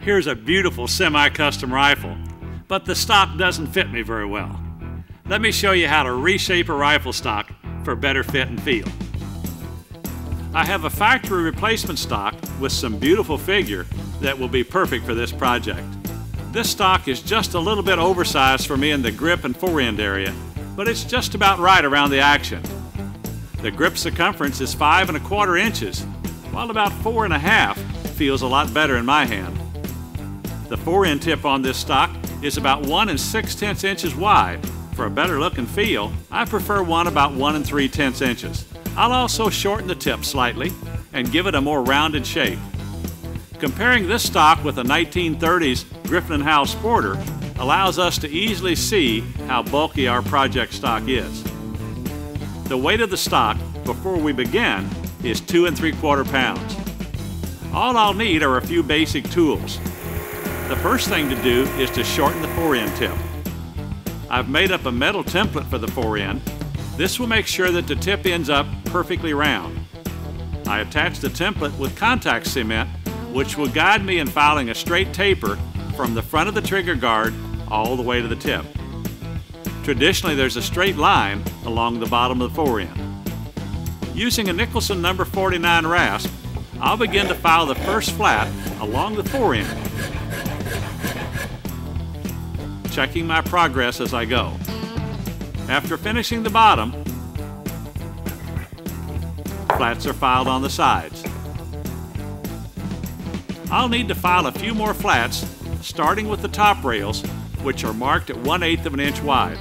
Here's a beautiful semi-custom rifle, but the stock doesn't fit me very well. Let me show you how to reshape a rifle stock for better fit and feel. I have a factory replacement stock with some beautiful figure that will be perfect for this project. This stock is just a little bit oversized for me in the grip and forend area, but it's just about right around the action. The grip circumference is 5 1/4 inches, while about 4 1/2 feels a lot better in my hand. The forend tip on this stock is about 1 6/10 inches wide. For a better look and feel, I prefer one about 1 3/10 inches. I'll also shorten the tip slightly and give it a more rounded shape. Comparing this stock with a 1930s Griffin & Howell Sporter allows us to easily see how bulky our project stock is. The weight of the stock before we begin is 2 3/4 pounds. All I'll need are a few basic tools. The first thing to do is to shorten the forend tip. I've made up a metal template for the forend. This will make sure that the tip ends up perfectly round. I attach the template with contact cement, which will guide me in filing a straight taper from the front of the trigger guard all the way to the tip. Traditionally, there's a straight line along the bottom of the forend. Using a Nicholson No. 49 rasp, I'll begin to file the first flat along the forend, checking my progress as I go. After finishing the bottom, flats are filed on the sides. I'll need to file a few more flats, starting with the top rails, which are marked at 1/8 of an inch wide.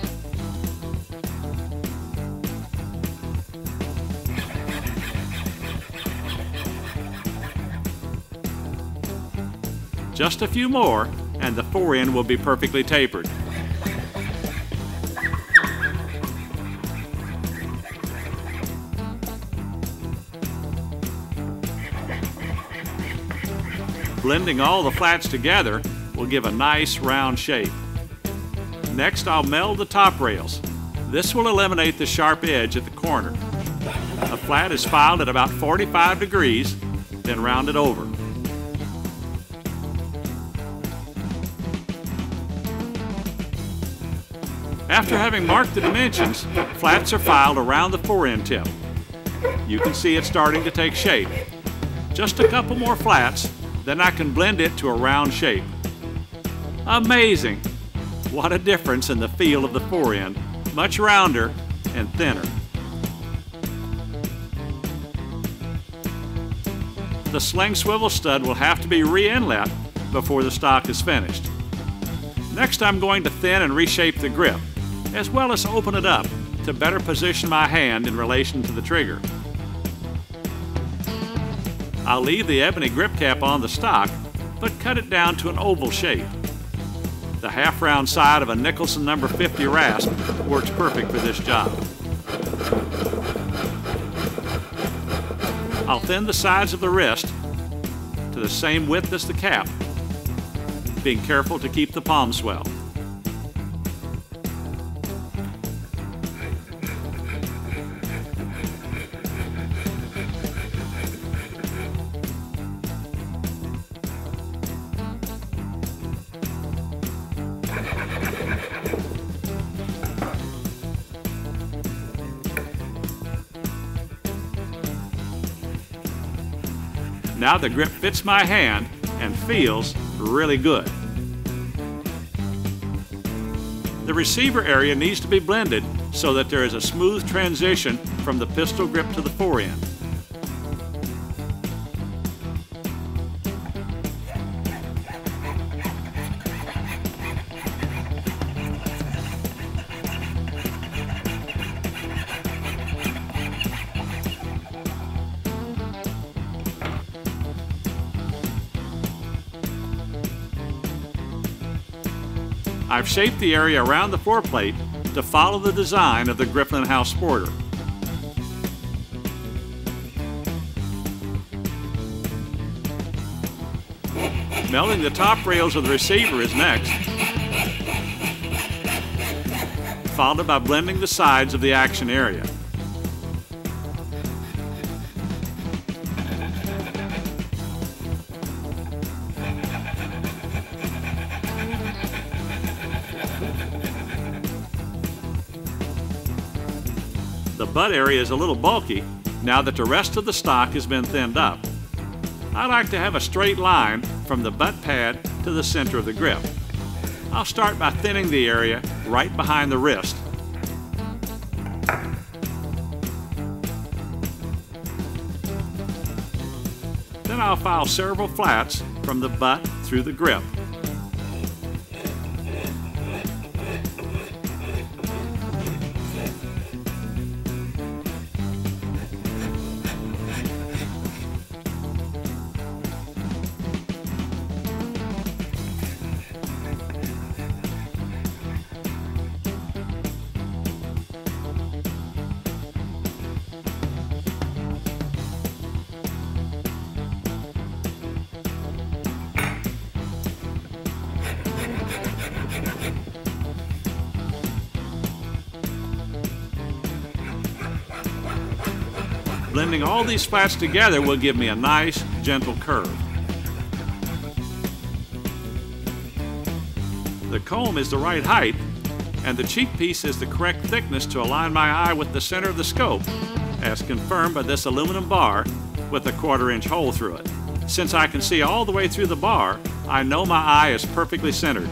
Just a few more, and the forend will be perfectly tapered. Blending all the flats together will give a nice round shape. Next, I'll meld the top rails. This will eliminate the sharp edge at the corner. A flat is filed at about 45 degrees, then rounded over. After having marked the dimensions, flats are filed around the forend tip. You can see it starting to take shape. Just a couple more flats, then I can blend it to a round shape. Amazing! What a difference in the feel of the forend, much rounder and thinner. The sling swivel stud will have to be re-inlet before the stock is finished. Next, I'm going to thin and reshape the grip, as well as open it up to better position my hand in relation to the trigger. I'll leave the ebony grip cap on the stock, but cut it down to an oval shape. The half-round side of a Nicholson No. 50 rasp works perfect for this job. I'll thin the sides of the wrist to the same width as the cap, being careful to keep the palm swell. Now the grip fits my hand and feels really good. The receiver area needs to be blended so that there is a smooth transition from the pistol grip to the forend. I've shaped the area around the foreplate to follow the design of the Griffin & Howell Sporter. Melding the top rails of the receiver is next, followed by blending the sides of the action area. The butt area is a little bulky now that the rest of the stock has been thinned up. I like to have a straight line from the butt pad to the center of the grip. I'll start by thinning the area right behind the wrist. Then I'll file several flats from the butt through the grip. Blending all these flats together will give me a nice, gentle curve. The comb is the right height, and the cheek piece is the correct thickness to align my eye with the center of the scope, as confirmed by this aluminum bar with a 1/4 inch hole through it. Since I can see all the way through the bar, I know my eye is perfectly centered.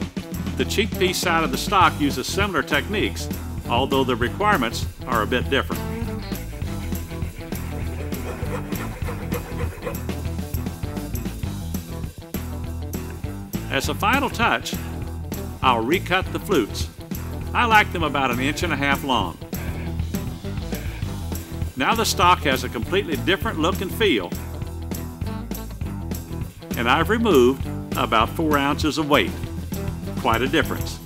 The cheek piece side of the stock uses similar techniques, although the requirements are a bit different. As a final touch, I'll recut the flutes. I like them about 1.5 inches long. Now the stock has a completely different look and feel, and I've removed about 4 ounces of weight. Quite a difference.